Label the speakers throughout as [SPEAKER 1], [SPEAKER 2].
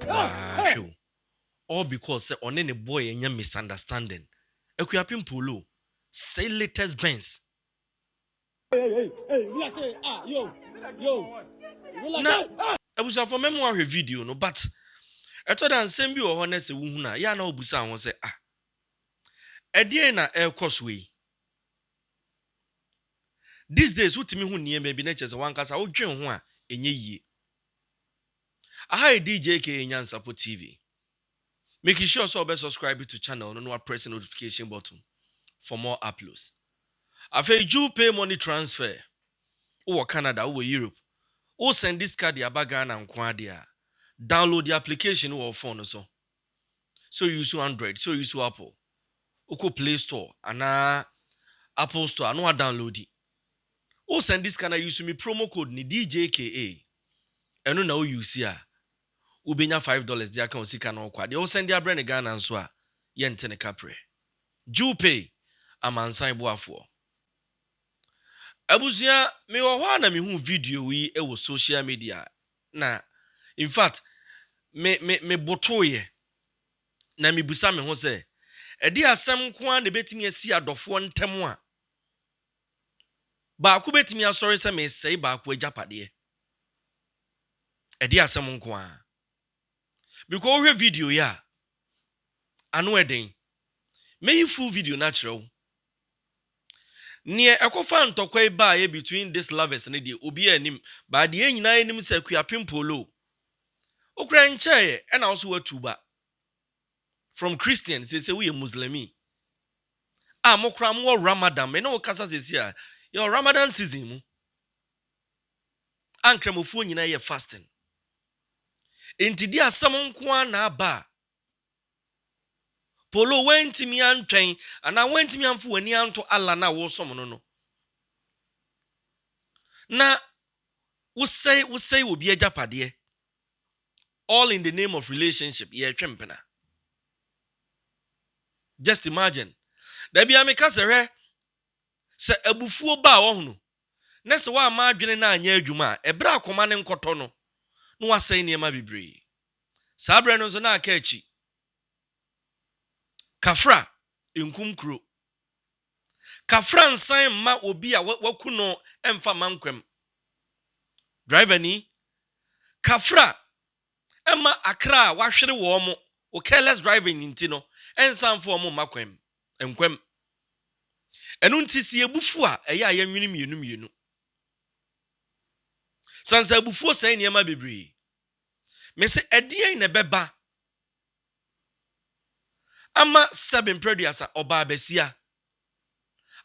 [SPEAKER 1] Wow, show. All because say on any boy any misunderstanding. Akuapem Poloo say latest Benz.
[SPEAKER 2] Hey, relax, yo.
[SPEAKER 1] Na abusa for memoir video no, but I thought that same be or honest wuhuna ya na obusa ho say edie na air course way. These days utimi hu niye maybe na chese wankasa wo dwen ho a enye yie. Aha Djka Nyansapo TV. Make sure so be subscribe to channel no press the notification button for more uploads. Afa you pay money transfer. Or Canada or Europe. Or send this card ya bagana nkwa download the application or phone so. So you use Android, so you use Apple. Oko Play Store and Apple Store no download it. Or send this kind of use me promo code ni DJKA. Eno na o use ya. Ubenya $5 dia kan sika na okwa. De o send dia brand Ghana nso a ye ntene kapre. Jupay amansan boafo. Abusia me wo ho na me hu video wi e wo social media na in fact me botoye na me busa me ho se e di asem ko an betimi asi adofo ntem a ba ko betimi asori se me sei ba ko agapade e di asem nko a because we video ya anu eden me full video natural near ekofa ntokwa ba ye between this lovers and the obi anim ba de nyina anim se Akuapem Poloo okra nche e na also watuba from Christians say we Muslimi mokra mo Ramadan me no kasa sesi a your Ramadan season mu ankramofu nyina ye fasting entidi asam nko na ba Poloo wentimi antwen ana wentimi amfu wani anto Allah na wo som no na we say obi agapade all in the name of relationship ye twempena. Just imagine da bia me kasere se abufuo ba wo hunu na se wa ma adwene na anya adwuma ebra akoma ne nkoto no no wasai niema bibre sabre no so na aka achi kafra enkumkro kafra nsan ma obi a wakuno emfa mankwem driver ni kafra ema akra wahwere wo mo o careless driving nti no ensan fo mo makwem enkwem enu nti si ebufu a eya ya nwini mienu sansa ebufu sai niema bebre me se edien ne beba ama 7 producer oba abesia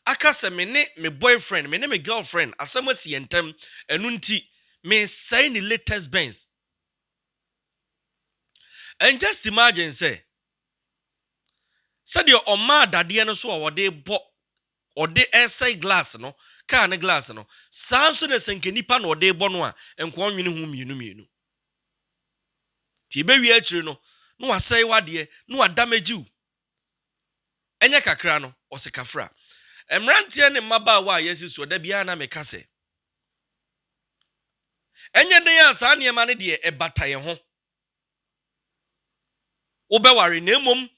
[SPEAKER 1] aka se me boyfriend me girlfriend asama si entem enu nti me say ni latest Benz. And just imagine say said your oma dadie no so a wode bo ode essay glass no car ne glass no sanso de senke nipa no ode bo no a enko onwene hu mienu ti be wi akiri no no wasai wade no wadamage u enye kakra no osekafra emrantie ne maba wa yesi so da bia na mekase enye den ya sa ne ma ne de e bataye ho obeware na emom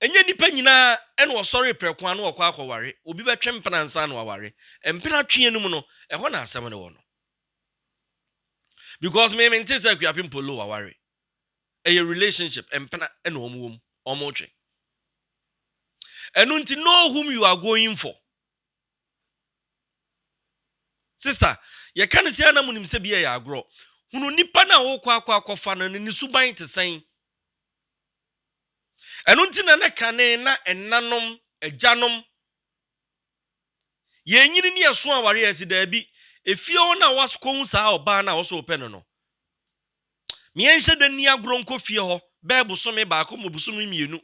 [SPEAKER 1] enye nipa nyina ene osori preko anu okwa akware obi betwe mpena nsa na waware empena twe enum no eho na asem ne wo no because me mente say Akuapem Poloo waware a relationship empena ene omwom omotwe enu nti know whom you are going for sister ye kan sia na munim se bia ya agro hunu nipa na wo akwafa na ni suban te sen enu nti na kane na enanom ajanom ye nyini ne yeso aware asida bi efie na wasko hu saa oba na wo so open no me enhye da ni agro nko fie ho be busome ba ko mo busome mienu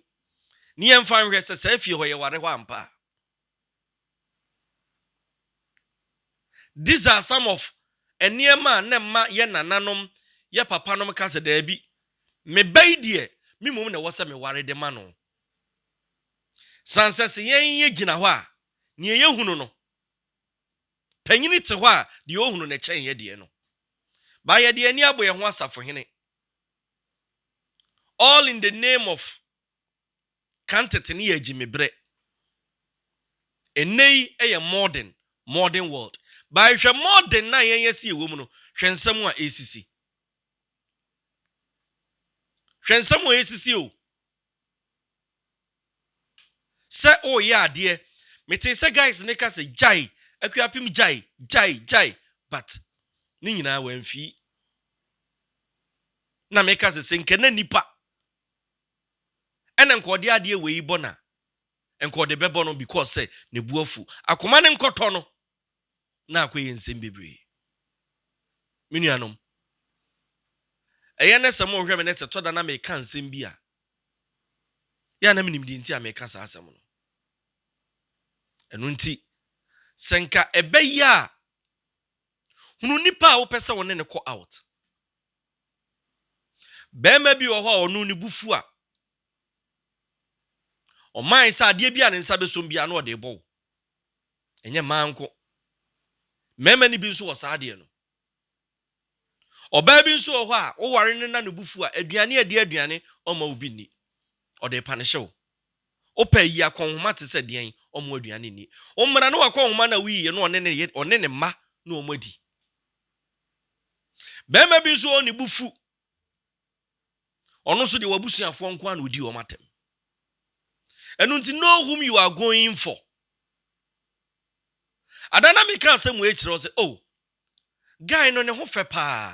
[SPEAKER 1] ni emfa nhwe se saa fie ho ye ware ho ampa. These are some of eniema na ma ye nananom ye papanom kase da bi me bai die mi mom na wose me ware de ma no sanse se yen ye gina ho a ne ye hunu no panyini te ho a de ohunu na chen ye de no ba ye de ani abo ye ho asafo hene all in the name of quantity ni ejimebre. Enei eye modern world. By hwe modern na yen yesi ewo mu no, hwe nsem a esisi. Hwe nsem a esisi o. Se o ya ade, mete se guys ne ka se jai, Akuapem jai, but ni nyina wamfi. Na meka se nke na nipa. Ene nkode ade we yi bona. Nkode bebo no because say ne buafu. Akoma ne nkoto no. Na akwaye nsem bebre. Minuanom. Eye ne se mo hwe me ne se toda na me ka nsem bi a. Ya na minim di nti a me ka sa asem no. Enu nti senka ebeya hunu nipa a wo pese won ne ko out. Bema bi wo ho a onu ni bufu a. O man sa ade bi a ne nsa besom bi a na o de bo. Enye manko. Mema ni bi nso wo sa ade no. Oba bi nso wo ho a wo ware ne na ne bufu a aduane aduane o ma obi ni. O de panish wo. Opa yi akonhoma te se den o mo aduane ni. O mmara no akonhoma na wi ye no one ne ma na o madi. Bema bi nso oni bufu. Ono so de wabusuafo nko an odi o matem. Enu nti know whom you are going for. Adana me kan say mu e kire o say oh guy no ne ho fe pa.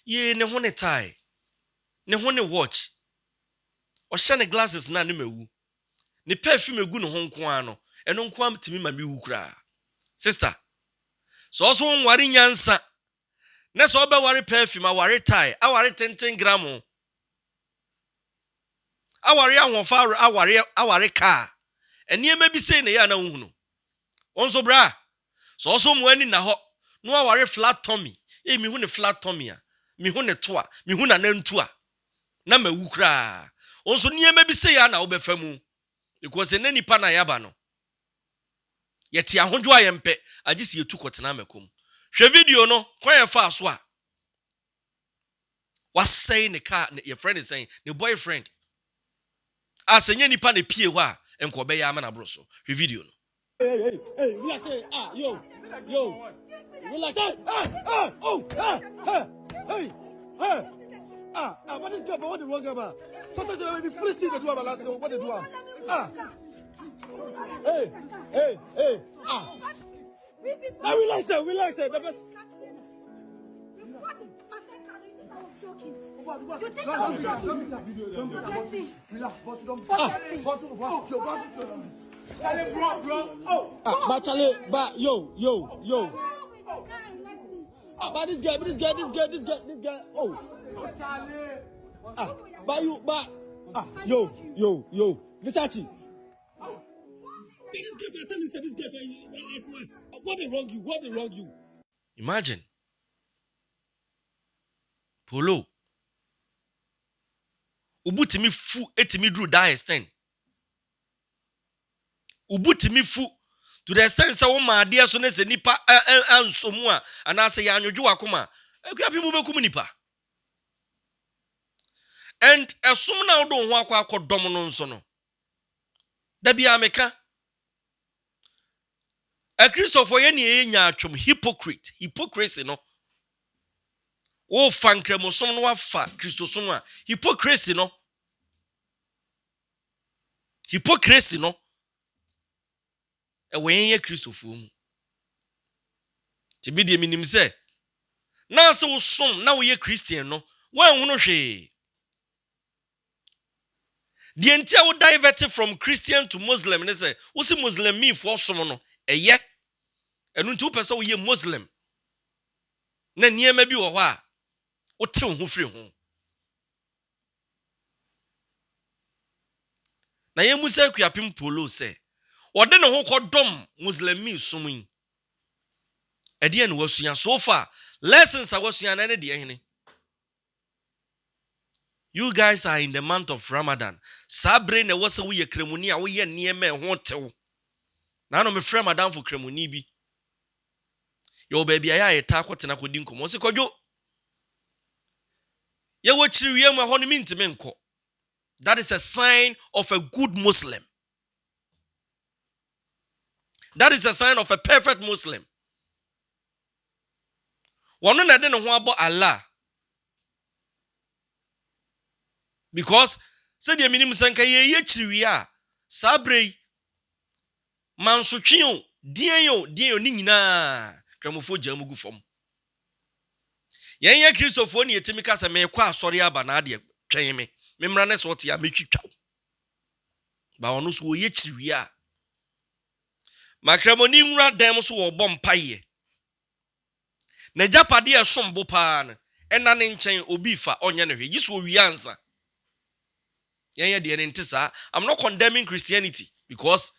[SPEAKER 1] Ye ne ho ne tie. Ne ho ne watch. O hye ne glasses na ne mawu. Ne perfume egu ne ho nko an no. Eno nko am timi ma me wu kra. Sister. So also nware nyansa. Ne so oba ware perfume, aware tie, aware 10 gram. Aware ahonfa aware car. Eniema bi sei na ya na hunu. Onso bra. So also mu ani na ho. No aware flat tummy. Mi hu ne flat tummy a. Mi hu ne to a. Mi hu na nantu a. Na mawu kra. Onso niema bi sei ya na wo befa mu. Because ene nipa na yaba no. Yeti ahonjo ayempe agisi yetu kotena makom. Hwe video no kwan fa so a. Was saying the car your friend is saying the boyfriend. As enye nipa na pie ho a enko be ya amana bro so. Hwe video no.
[SPEAKER 2] Hey, relax, hey, yo, relax, what is that? What the wrong about? Sometimes they may be free still to do about last what they do. Hey, relax, yo. But this guy. Oh. Yo. Versace. This guy. What they wrong you?
[SPEAKER 1] Imagine. Polo. Ubutimi fu etimi dru that extent. Ubutimi fu to the extent say wo ma ade so na se nipa ansomu a ana se ya anwodwo akoma. Akuapem mu bekum nipa. And esum na wo do ho akwa akodom no nso no. Da bia meka. A Christopher ye ne nya atwom hypocricy no. O fankremosom no afa Christosom a hypocrisy no. E wenye Christopher mu. Ti bi de minim se na se wo som na wo ye Christian no wan hu no hwe. The entire wo diverted from Christian to Muslim ne se wo si Muslim mi fo som no eye enu nti wo pese wo ye Muslim na niema bi wo ho a wo te ho firi ho. Na ye musa Akuapem Poloo se ode ne ho kodom Muslimi som yi. Ede ne wasua so far lessons a wasua na ne de hene. You guys are in the month of Ramadan. Sabre ne wose wo ye kremuni a wo ye niema ho tew. Na no me frɛ Ramadan for kremuni bi. Yo baby aya ye ta kwotena kodi nkomo se kodwo. Ye wo chiri wie mu ho no mintime nko. That is a sign of a good Muslim. That is a sign of a perfect Muslim. One na de ne ho abo Allah. Because said the minimum sanka ye chiri a sabre mansotwe o dien yo ni nyina kramofo jamugu fom. Yen Christopher ni etimi ka se me kwa asori aba na ade twen me. Memra ne so te ya metwitwa. Ba ono so ye chiri a makramoni nwura dan so wo bom paye. Na japade e sombo pa na ena ne nchen obi fa onye ne hwe giso wi ansa. I'm not condemning Christianity because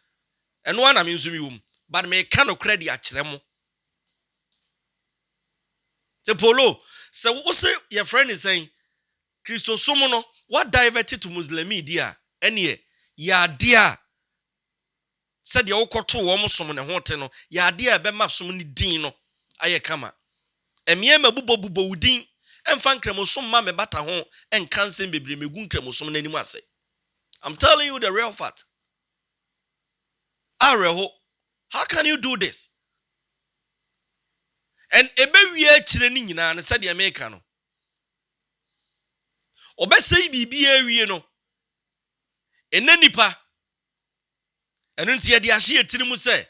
[SPEAKER 1] and one I'm in but me kind of credit actually. The Polo, so what say your friend is saying Christo Somono, what diverted to Muslim media? Any ya dear said your koto almost summon a hotel, ya dear bema sumuni dino, aye kama. And me bubo bubo udin and fan cremosum mame bata home and cancel baby me gun cremosum anymore say. I'm telling you the real fact. Areho, how can you do this? And ebe wie chire ni nyina ne said the American no. Obesei bibia wie no. Enanipa. Enu ntia de ahye etirimu se.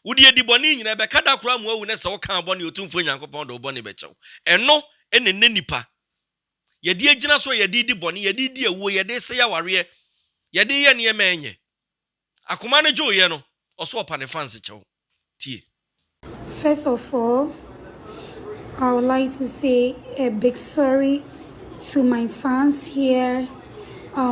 [SPEAKER 1] Wodi ediboni nyina be kada kura mu awu ne se wo kan boni otumfo nyankopon do boni be chew. Eno enanipa. Yedi agina so yedi di boni, yedi di awu, yedi se ya ware, yedi ye ne emenye. Akoma ne jo ye no, oso opa ne fans chew. Tie.
[SPEAKER 3] First of all, I would like to say a big sorry to my fans here. A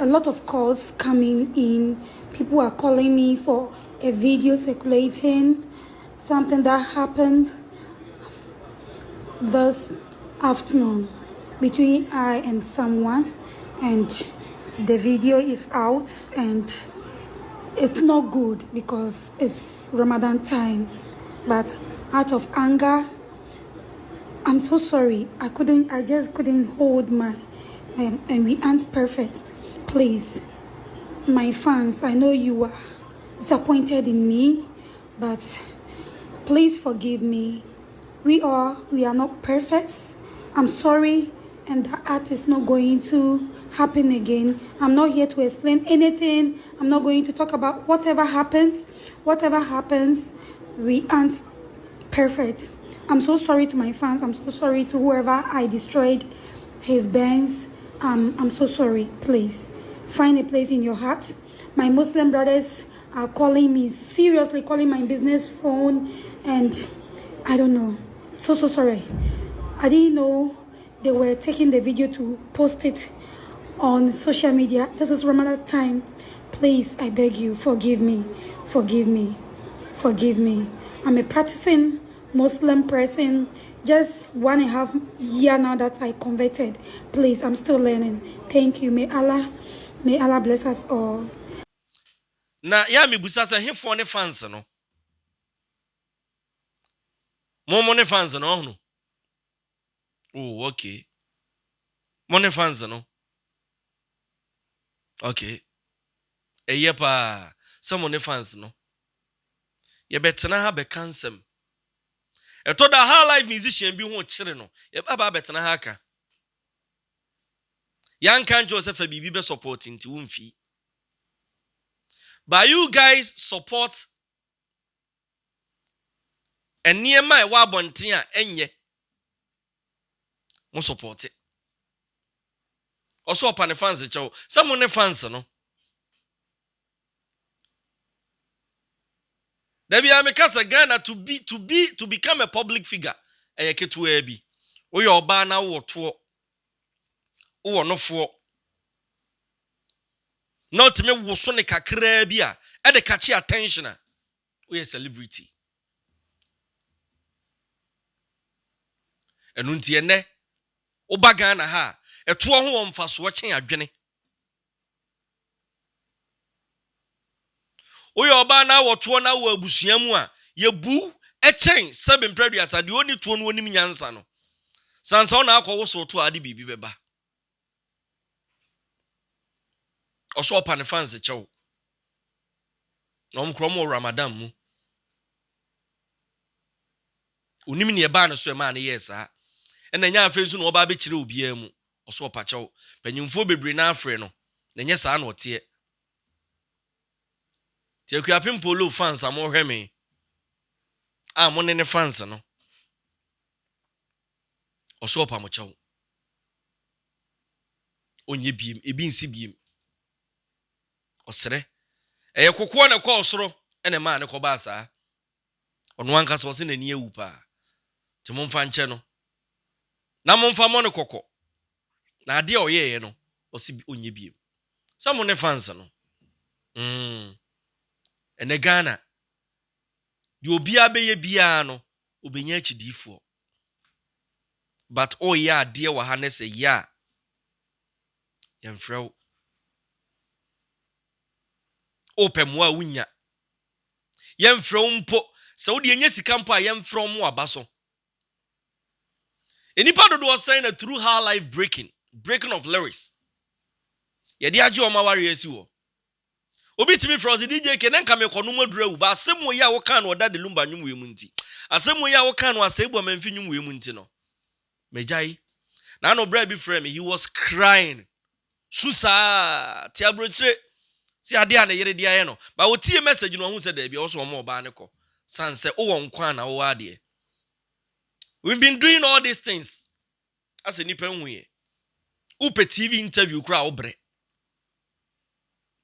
[SPEAKER 3] lot of calls coming in. People are calling me for a video circulating, something that happened this afternoon between I and someone, and the video is out and it's not good because it's Ramadan time, but out of anger, I'm so sorry. I just couldn't hold my, and we aren't perfect. Please, my fans, I know you are disappointed in me, but please forgive me. We are not perfect. I'm sorry, and the art is not going to happen again. I'm not here to explain anything. I'm not going to talk about whatever happens. Whatever happens, we aren't perfect. I'm so sorry to my fans. I'm so sorry to whoever I destroyed his bands. I'm so sorry. Please find a place in your heart. My Muslim brothers are calling me, seriously calling my business phone, and I don't know. So sorry. I didn't know they were taking the video to post it on social media. This is Ramadan time. Please, I beg you, forgive me. Forgive me. Forgive me. I'm a practicing Muslim person. Just 1.5 years now that I converted. Please, I'm still learning. Thank you. May Allah bless us all.
[SPEAKER 1] Na ya mi busa se hefo ne fans no. Mo ne fans no. Oh, okay. Mo ne fans no. Okay. Eyepa some ne fans no. Ye betena ha be cancel. Eto da high life musician bi ho kire no. Ye baba betena ha aka. Yan kan Joseph bibi be support nti wonfi. But you guys support eniema e wa bonten a enye. Mo support it. Also upon the fans chow. Some ne fans no. There be a Ghana to become a public figure. Ketu ebi. We oba na wo to. Wo no fo. Not me wo so ne kakra bi a e de catch attention a. We a celebrity. Enu ntie ne oba Ghana ha eto ho mfaso chen adwene. Oye oba na woto na wo abusua mu a ye bu echen 7 previous ade oni to no onim nyansa no sansa na akọ wo so to ade bibi beba oso opa ne fans chew na omkromo Ramadan mu onim ne eba ne so e ma ne yesa ena nya afa nso na oba be kire obia mu oso opa chew panyimfo bebre na afre no na nya saa na ote ti Akuapem Poloo fans amohwe me amone ne fans no oso opa mo chew onye biem ebi nsi biem osere eye kokko na kwa osoro ene ma ne koba saa ono anka so se nani ewu pa te momfa nche no na momfa mo ne kokko na ade oyeye no osi onye biem samo ne fans no ene Ghana di obi abeye bia no obenya chidifo but ya ade wa ha ne se ya yemfrew opemwa wunya yemfrew mpo Saudi enye sika mpo a yemfrew mo abaso enipa dodo was saying that through her life breaking of lyrics yedi age o mawari esi wo obi timi froze Djka nenka me kono madura u ba asemo ya wo kan wo da de lumba nwum we munti asemo ya wo kan wo asebo manfi nwum we munti no mejai na no bra bi frame he was crying susa ti abrochire si ade a na yere dia ye no ba wo tie message no hu se da bia wo so mo ba ne ko sanse wo won kwa na wo ade. We've been doing all these things as a nipa nhuye upe TV interview kra obre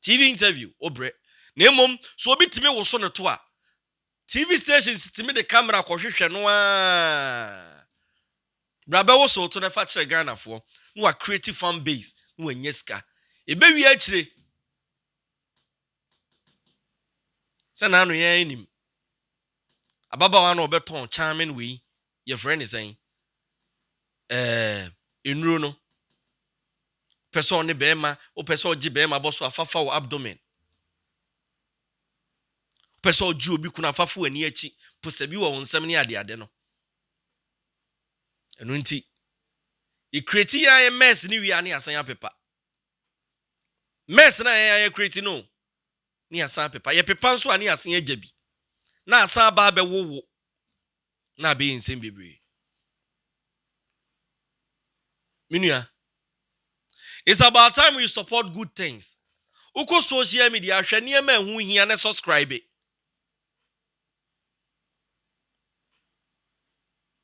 [SPEAKER 1] TV interview obre na emom so obi time wo so ne to a TV stations time the camera ko hwehwe no a brabe wo so to na fa kire Ghana fo no a creative fan base no anyeska ebe wi a kire sana no ye anim ababa wa no obeton charming we your friend is saying enuro no person ne bema o person gi bema boso afafa wo abdomen person gi obi kuna afafa ani achi posabi wo nsam ne ade no enu nti e create ya mess ni wi ani asan ya pepa mess na ya create no ni asan pepa ye pepa nso ani asan ajabi na asan ba be wowo na be nsem bebre minua. It's about time we support good things. Uko social media hwe niema hu hia na subscribe.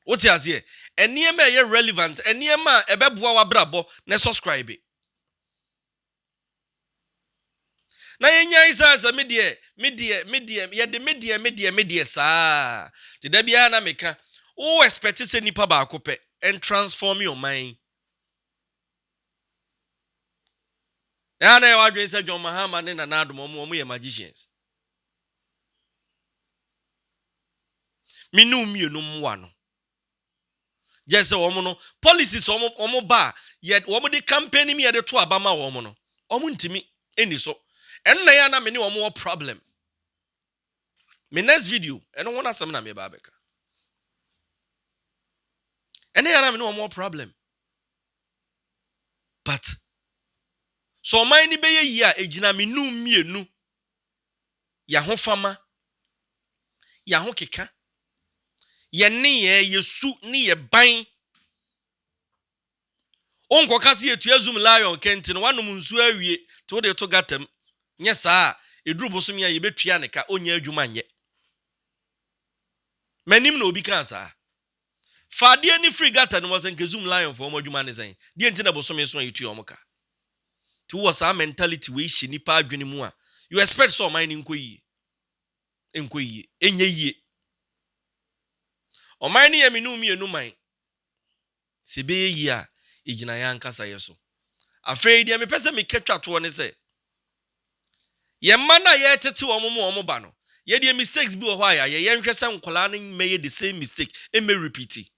[SPEAKER 1] Oti azie, eniema ye relevant, eniema ebeboa wa brabo na subscribe. Na yenya isa media ye de media saa. Ti da bia na meka, o expect say nipa ba akopɛ and transform your mind. Yana ya wadwe say John Mahama ne na adom omo ye magicians. Minu mienu mwa no. Just say omo no policies omo ba ye omo de campaign mi ye de to abama omo no. Omo ntimi eni so. Enna ya na me ne omo problem. Me next video eno wona asem na me ba beka. Enna ya na me ne omo problem. But so man ni beye yi a ejina menu mienu ya ho fama ya ho keka ye ne ye yesu ni ye ban onko kase etu azum lion kentin wanum nsu awie to de to gatam nye saa eduru bosom ya ye betua ne ka onya adwuma nye manim na obi kan saa fade ni free gata no wasen kezum lion for omo adwuma ne sen die ntina bosom yeso ayetu omoka to was our mentality we shi nipa adwene mu a you expect so man nkoyi enye yie o man ye menu mienu man sebe yi a ejina ya nkasa yeso afei dia me pese me ketwa to ne se ye mana ye tete omo ba no ye die mistakes bi o hwa ya ye nhwese nkola ne meye the same mistake e me repeat it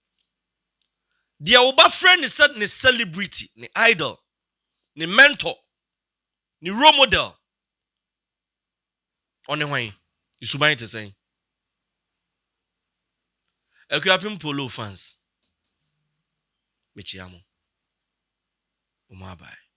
[SPEAKER 1] dia oba friend ne celebrity ne idol ni mentor ni role model on hwan isuban te sen Akuapem Poloo fans mechiamo. Umabai.